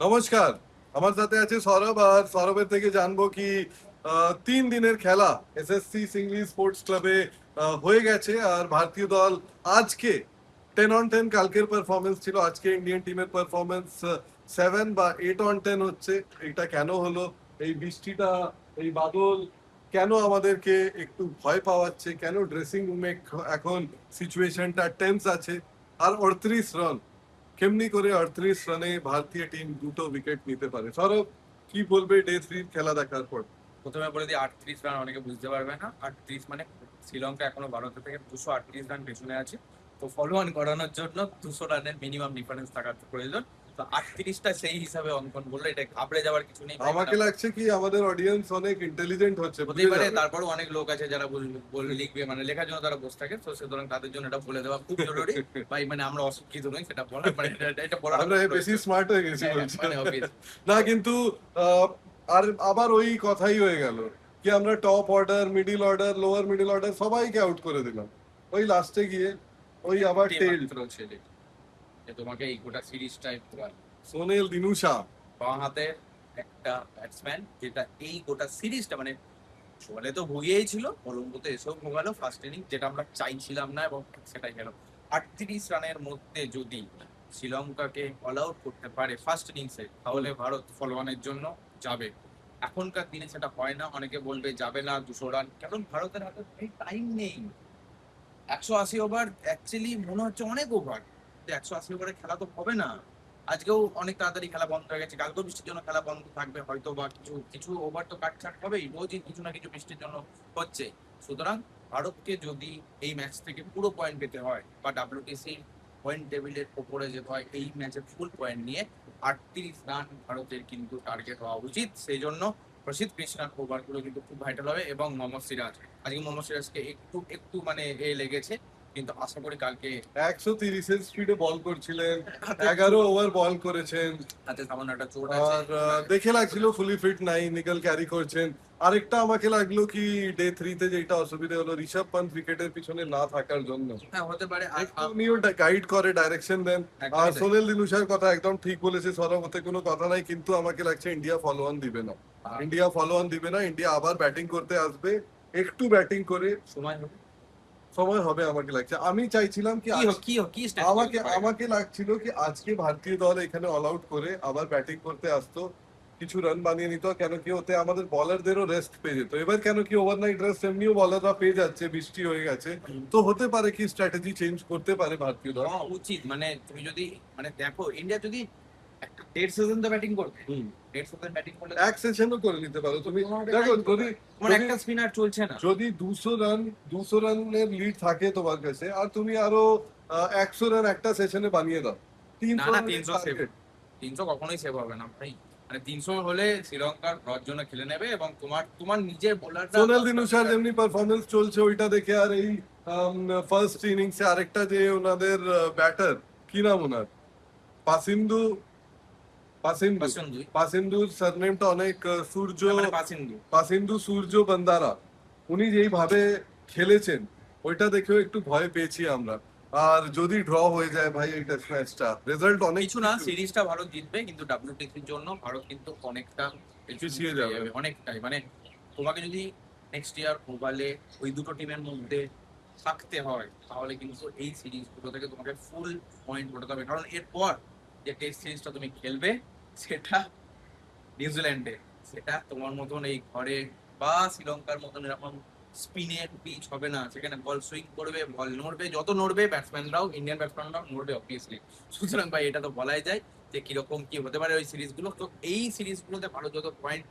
নমস্কার। আমার সাথে আছে সৌরভ, আর সৌরভের থেকে জানবো কি 3 দিনের খেলা এসএসসি সিংলি স্পোর্টস ক্লাবে হয়ে গেছে, আর ভারতীয় দল আজকে 10 on 10, কালকের পারফরমেন্স ছিল, আজকে ইন্ডিয়ান টিমের পারফরমেন্স 7 বা 8 on 10 হচ্ছে। এটা কেন হলো? এই বৃষ্টিটা, এই বাদল কেন আমাদেরকে একটু ভয় পাওয়াচ্ছে? কেন ড্রেসিং রুমে এখন সিচুয়েশনটা টেন্স আছে? আর 38 রান, কেমনি করে 38 রানে ভারতীয় টিম দুটো উইকেট নিতে পারে? সৌরভ, কি বলবে ডে 3 খেলা দেখার পর? প্রথমে বলে দিই, 38 রান অনেকে বুঝতে পারবে না। 38 মানে শ্রীলঙ্কা এখনো ভারতের থেকে 238 রান পেছনে আছে। তো ফলো অন করানোর জন্য 200 রানের মিনিমাম ডিফারেন্স থাকার প্রয়োজন। তো 38টা সেই হিসাবে অঙ্কন বললো, এটা ঘাবড়ে যাওয়ার কিছু নেই। আমাকে লাগছে কি আমাদের অডিয়েন্স অনেক ইন্টেলিজেন্ট হচ্ছে, হতেই পারে, তারপরও অনেক লোক আছে যারা লিখবে, মানে লেখার জন্য তারা বসে থাকে। তো সুতরাং তাদের জন্য এটা বলে দেওয়া খুব জরুরি। ভাই মানে আমরা অশিক্ষিত নই, সেটা বলা মানে এটা বলা আমরা বেশি স্মার্ট হয়ে গেছি বলছি। মানে obvious। না কিন্তু আহ, আর আবার ওই কথাই হয়ে গেল কি আমরা top order, middle order, lower middle order সবাইকে আউট করে দিলাম, ওই লাস্টে গিয়ে ওই আবার টেল। ছেলে যে তোমাকে এই গোটা সিরিজটাই সোনেল দিনুশা বাঁ হাতের একটা ব্যাটসম্যান, যেটা এই গোটা সিরিজটা মানে বলে তো ভুগিয়েই ছিল, কলম্বোতে এসেও ভোগালো ফার্স্ট ইনিং, যেটা আমরা চাইছিলাম না এবং সেটাই গেল। 38 রানের মধ্যে যদি শ্রীলঙ্কাকে অল আউট করতে পারে ফার্স্ট ইনিংসে, তাহলে ভারত ফলোয়ানের জন্য যাবে। এখনকার দিনে সেটা হয় না। অনেকে বলবে যাবে না 200 রান, কারণ ভারতের হাতে টাইম নেই। 180 ওভার অ্যাকচুয়ালি মনে হচ্ছে অনেক ওভার, 180 ওভারে খেলা তো হবে না। আজকেও অনেক তাড়াতাড়ি খেলা বন্ধ হয়ে গেছে, কালকেও বৃষ্টির জন্য খেলা বন্ধ থাকবে হয়তো, বা কিছু কিছু ওভার তো কাটছাট হবেই, রোজই কিছু না কিছু বৃষ্টির জন্য হচ্ছে। সুতরাং ভারতকে যদি এই ম্যাচ থেকে পুরো পয়েন্ট পেতে হয় বা ডাব্লিউটিসি পয়েন্ট টেবিলের ওপরে যেতে হয়, এই ম্যাচে ফুল পয়েন্ট নিয়ে 38 রান ভারতের কিন্তু টার্গেট হওয়া উচিত। সেই জন্য প্রসিদ্ধ কৃষ্ণার ওভারগুলো কিন্তু খুব ভাইটাল হবে। এবং মোহাম্মদ সিরাজ, আজকে মোহাম্মদ সিরাজকে একটু একটু মানে লেগেছে, কিন্তু আশা করি কালকে 130-এর স্পিডে বল করছিলেন, 11 ওভার বল করেছেন, হাতে সামান্য একটা চোট আর আছে। দেখে লাগছিল ফুলি ফিট নাই, নিকেল ক্যারি করছেন। আরেকটা আমাকে লাগলো কি ডে 3-তে যেটা অসুবিধা হলো ঋষভ পন্থ উইকেটের পিছনে না থাকার জন্য, হ্যাঁ, হতে পারে। আর একটু উনিও গাইড করে, ডাইরেকশন দেন। একদমই আর তাই। সোনেল দিনুশার কথা একদম ঠিক বলেছে সরব, হতে কোনো কথা নাই, কিন্তু আমাকে লাগছে ইন্ডিয়া ফলো অন দিবে না। ইন্ডিয়া ফলো অন দিবে না, ইন্ডিয়া আবার ব্যাটিং করতে আসবে, একটু ব্যাটিং করে সময় হবে। সময় হবে আমাকে লাগছে। আমি চাইছিলাম কি কি আমাকে strategy আমাকে লাগছিল কি আজকে ভারতীয় দল এখানে অল আউট করে আবার ব্যাটিং করতে আসতো, কিছু রান বানিয়ে নিত, কেন কি ওতে আমাদের বলারদেরও রেস্ট পেয়ে যেত। এবার কেন কি ওভারনাইট রেস্ট এমনিও বলাররা পেয়ে যাচ্ছে, বৃষ্টি হয়ে গেছে, তো হতে পারে কি স্ট্র্যাটেজি চেঞ্জ করতে পারে ভারতীয় দল। হওয়া উচিত। মানে তুমি যদি মানে দেখো, ইন্ডিয়া যদি একটা 1.5 সেশন তো ব্যাটিং করবে, 1.5 সেশন ব্যাটিং করলে এক সেশনও করে নিতে পারো তুমি। দেখো যদি তোমার একটা স্পিনার চলছে না। যদি 200 রানের লিড থাকে তোমার কাছে, আর তুমি আরো 100 রান একটা সেশনে বানিয়ে দাও, না 300 না, রানের 300 সেভ, টার্গেট। 300 কখনোই সেভ হবে না ভাই। মানে 300 হলে শ্রীলঙ্কার রর জন্য খেলে নেবে, এবং তোমার তোমার নিজের বোলাররা সোনাল দিনুশার যেমনি পারফরমেন্স চলছে ওইটা দেখে, আর এই ফার্স্ট ইনিংসে আরেকটা যে ওনাদের ব্যাটার, কি নাম ওনার, পাসিন্দু, পাসিন্দু পাসুন্দুই, পাসিন্দুর সারনেমটা অনেক সূর্য, মানে পাসিন্দু। পাসিন্দু সূর্য বান্দারা, উনি যেইভাবে খেলেছেন ওইটা দেখেও একটু ভয় পেয়েছি আমরা। আর যদি ড্র হয়ে যায় ভাই এই টেস্ট ম্যাচটা, রেজাল্ট অনেক কিছু না, সিরিজটা ভারত জিতবে, কিন্তু ডাব্লিউটিসির জন্য ভারত কিন্তু অনেকটা পিছিয়ে যাবে। অনেকটাই। মানে তোমাকে যদি নেক্সট ইয়ার ওভালে ওই দুটো টিমের মধ্যে থাকতে হয়, তাহলে কিন্তু এই সিরিজগুলো থেকে তোমাকে ফুল পয়েন্ট করতে হবে। কারণ এরপর যে টেস্ট সিরিজটা তুমি খেলবে, সেটা নিউজিল্যান্ডে, সেটা তোমার মতন এই ঘরে বা শ্রীলঙ্কার মতন এরকম স্পিনের পিচ হবে না। সেখানে বল সুইং করবে, বল নড়বে, যত নড়বে ব্যাটসম্যানরাও, ইন্ডিয়ান ব্যাটসম্যানরাও নড়বে অবভিয়াসলি। সুতরাং ভাই এটা তো বলাই যায় যে কিরকম কি হতে পারে ওই সিরিজগুলো। তো এই সিরিজগুলোতে ভারত যত পয়েন্ট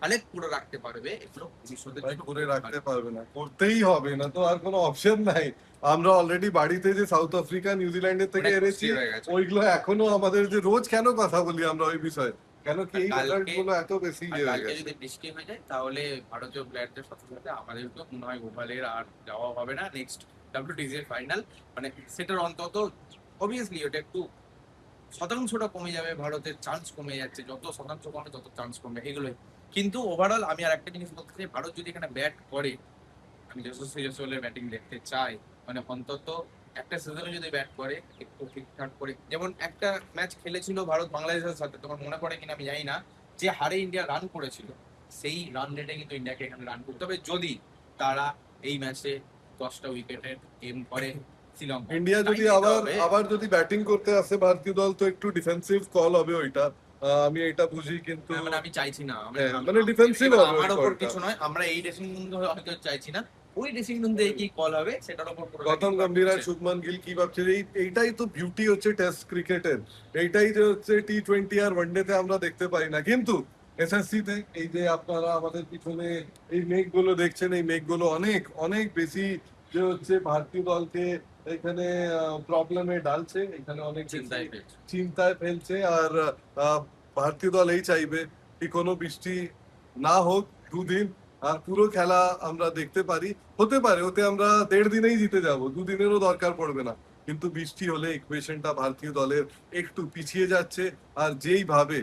কালেক্ট করে রাখতে পারবে, এগুলো ভবিষ্যতে করে রাখতে পারবে না, করতেই হবে, না তো আর কোনো অপশন নাই। আমরা অলরেডি বাড়িতে যে সাউথ আফ্রিকা নিউজিল্যান্ডের থেকে এনেছি, ওইগুলো এখনো আমাদের, যে রোজ কেন কথা বলি আমরা ওই বিষয়ে, কেন কি এই রেজাল্ট গুলো এত বেশি হয়ে কালকে গেছে। যদি বৃষ্টি হয়ে যায়, তাহলে ভারতীয় প্লেয়ারদের সাথে সাথে আমাদেরকেও মনে হয় ওভালের আর যাওয়া হবে না নেক্সট ডাব্লিউটিসি এর ফাইনাল। মানে সেটার অন্তত অবভিয়াসলি ওটা একটু শতাংশটা কমে যাবে, ভারতের চান্স কমে যাচ্ছে, যত শতাংশ কমে তত চান্স কমবে, এগুলোই। কিন্তু ওভারঅল আমি আর একটা জিনিস বলতে চাই, ভারত যদি এখানে ব্যাট করে, আমি যশস্বী জয়সওয়ালের ব্যাটিং দেখতে চাই। মানে অন্তত একটা সিজনে যদি ব্যাট করে একটু ঠিকঠাক করে, যেমন একটা ম্যাচ খেলেছিল ভারত বাংলাদেশের সাথে, তোমার মনে পড়ে কিনা আমি জানি না, যে হারে ইন্ডিয়া রান করেছিল, সেই রান রেটে কিন্তু ইন্ডিয়াকে এখানে রান করতে হবে যদি তারা এই ম্যাচে 10টা উইকেটের গেম করে শ্রীলঙ্কা। ইন্ডিয়া যদি তাই আবার হবে। আবার যদি ব্যাটিং করতে আসে ভারতীয় দল, তো একটু ডিফেন্সিভ কল হবে ওইটা। আমি এটা বুঝি, কিন্তু মানে আমি চাইছি না, হ্যাঁ, মানে defensive হবে আমার ওই ওপর callটা। কিছু নয়, আমরা এই ড্রেসিং রুম হয়তো চাইছি না, ওই ড্রেসিং রুম থেকে কি কল হবে সেটার উপর পুরোটা গৌতম নির্ভর গম্ভীর আর করছে। শুভমান গিল কি ভাবছে, এইটাই তো বিউটি হচ্ছে টেস্ট ক্রিকেটের। এইটাই যে হচ্ছে টি-20 আর ওয়ানডেতে আমরা দেখতে পাই না। কিন্তু এসএসসি তে এই যে আপনারা আমাদের পিছনে এই মেঘগুলো দেখছেন, এই মেঘগুলো অনেক অনেক বেশি যে হচ্ছে ভারতীয় দলকে এখানে প্রবলেমে ডালছে, এখানে অনেক বেশি চিন্তায় ফেলছে। চিন্তায় ফেলছে। আর ভারতীয় দল এই চাইবে কি কোনো বৃষ্টি না হোক দুদিন, আর পুরো খেলা আমরা দেখতে পারি। হতে পারে ওতে আমরা 1.5 দিনেই জিতে যাব, 2 দিনেরও দরকার পড়বে না। কিন্তু বৃষ্টি হলে ইকুয়েশনটা ভারতীয় দলের একটু পিছিয়ে যাচ্ছে। আর যেইভাবে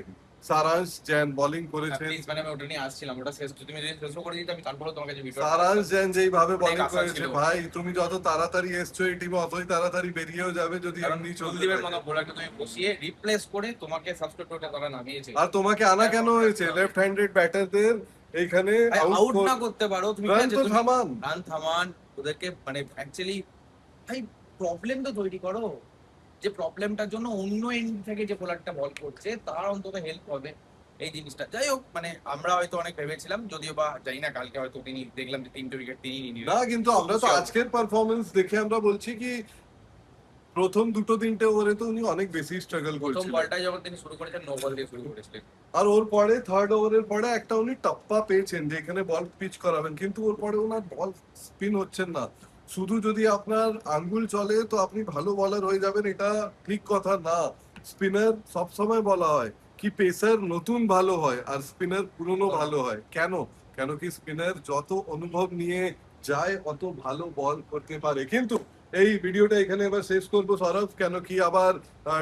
সারাংশ জ্যান বোলিং করেছেন, প্লিজ, মানে আমি ওটা নিয়ে আসছিলাম, ওটা শেষ তুমি যদি শেষ করে দিতে আমি তারপরে তোমার কাছে ভিডিও। সারাংশ জ্যান যেইভাবে অনেক বোলিং আশা করেছে, ছিল। ভাই তুমি যত তাড়াতাড়ি এসছো এই টিমে অতই তাড়াতাড়ি বেরিয়েও যাবে যদি কারণ এমনি চলতে কুলদীপের থাকে। মতো বোলারকে তুমি বসিয়ে রিপ্লেস করে তোমাকে সাবস্টিটিউটে তারা নামিয়েছে। আর তোমাকে আনা কেন হয়েছে লেফট হ্যান্ডেড ব্যাটারদের এইখানে আউট না করতে পারো তুমি, রান তো থামান। রান থামান ওদেরকে, মানে অ্যাকচুয়ালি ভাই প্রবলেম তো তৈরি করো, যে প্রবলেমটার জন্য অন্য এন্ড থেকে যে বোলারটা বল করছে তার অন্তত হেল্প হবে এই জিনিসটা। যাই হোক, মানে আমরা হয়তো অনেক ভেবেছিলাম, যদিও বা জানি না কালকে হয়তো তিনি দেখলাম যে 3টে উইকেট তিনি নিয়ে না, কিন্তু আমরা তো আজকের পারফরমেন্স দেখে আমরা বলছি কি প্রথম 2-3টে ওভারে তো উনি অনেক বেশি স্ট্রাগল প্রথম করছিলেন। বলটা যখন তিনি শুরু করেছেন নো বল দিয়ে শুরু করেছিলেন। আর ওর পরে থার্ড ওভারের পরে একটা উনি টপ্পা পেয়েছেন যে এখানে বল পিচ করাবেন, কিন্তু ওর পরে ওনার বল স্পিন হচ্ছেন না। শুধু যদি আপনার আঙ্গুল চলে তো আপনি ভালো বলার হয়ে যাবেন, এটা ঠিক কথা না। স্পিনার সবসময় বলা হয় কি পেসার নতুন ভালো হয় আর স্পিনার পুরনো ভালো হয়। কেন? কেন কি স্পিনার যত অনুভব নিয়ে যায় অত ভালো বল করতে পারে। কিন্তু এই ভিডিওটা এখানে এবার শেষ করবো সৌরভ, কেন কি আবার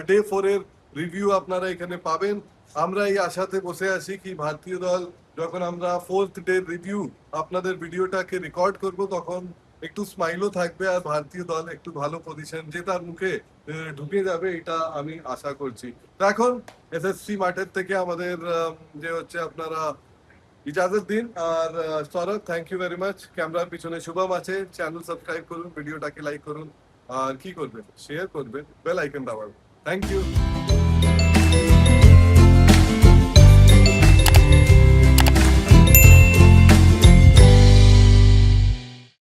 ডে 4 এর রিভিউ আপনারা এখানে পাবেন। আমরা এই আশাতে বসে আছি কি ভারতীয় দল যখন আমরা 4th ডে রিভিউ আপনাদের ভিডিওটাকে রেকর্ড করব তখন একটু স্মাইলও থাকবে আর ভারতীয় দল একটু ভালো পজিশন জেতার মুখে ঢুকে যাবে, এটা আমি আশা করছি। তো এখন এসএসসি মাঠের থেকে আমাদের যে হচ্ছে আপনারা ইজাজত দিন। আর Sourav, thank you very much. ক্যামেরার পিছনে শুভম আছে, চ্যানেল সাবস্ক্রাইব করুন, ভিডিওটাকে লাইক করুন, আর কি করবেন শেয়ার করবেন, বেল আইকন দাবাবেন। Thank you.